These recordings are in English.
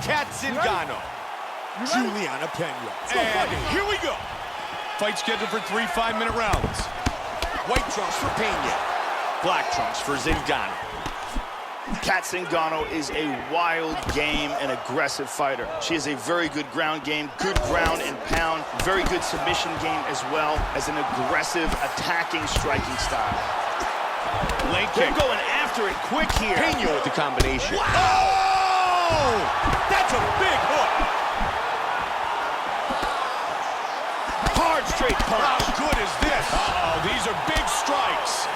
Cat Zingano. Julianna Pena. And here we go. Fight scheduled for 3 5-minute rounds. White trunks for Pena. Black trunks for Zingano. Cat Zingano is a wild game and aggressive fighter. She has a very good ground game, good ground and pound, very good submission game as well as an aggressive attacking striking style. Leg kick. They're going after it quick here. Pena with the combination. Wow! Oh! That's a big hook. Hard straight punch. How good is this? Uh-oh, these are big strikes.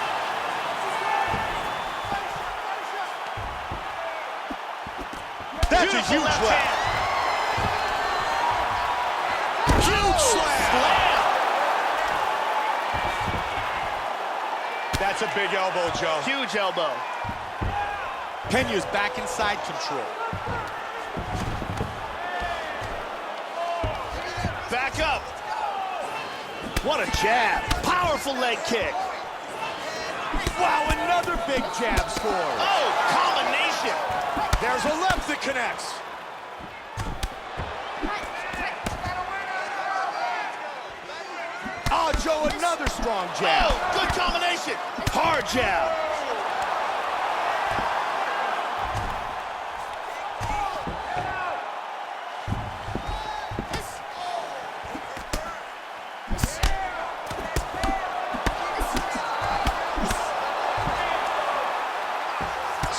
That's Beautiful a huge left left. Huge slam. That's a big elbow, Joe. Huge elbow. Pena's back inside control. Back up. What a jab. Powerful leg kick. Wow, another big jab score. Oh, combination. There's a left that connects. Oh, Joe, another strong jab. Oh, good combination. Hard jab.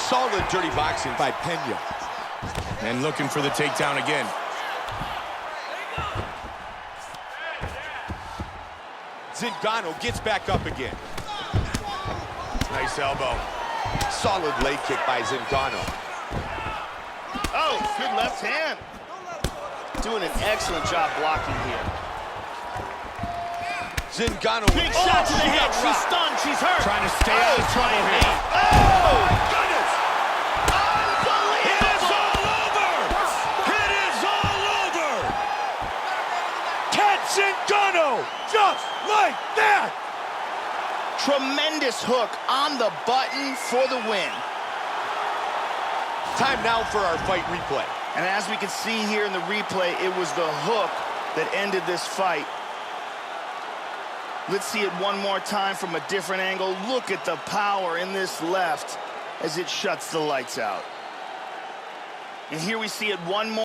Solid dirty boxing by Pena. And looking for the takedown again. Zingano gets back up again. Nice elbow. Solid leg kick by Zingano. Oh, good left hand. Doing an excellent job blocking here. Zingano with Big shot to the head. got She's rocked. stunned. She's hurt. Trying to stay out of trouble trying here. Oh, goodness! It is all over! It is all over! Cat Zingano, just like that! tremendous hook on the button for the win. Time now for our fight replay. And as we can see here in the replay, it was the hook that ended this fight. Let's see it one more time from a different angle. Look at the power in this left as it shuts the lights out. And here we see it one more.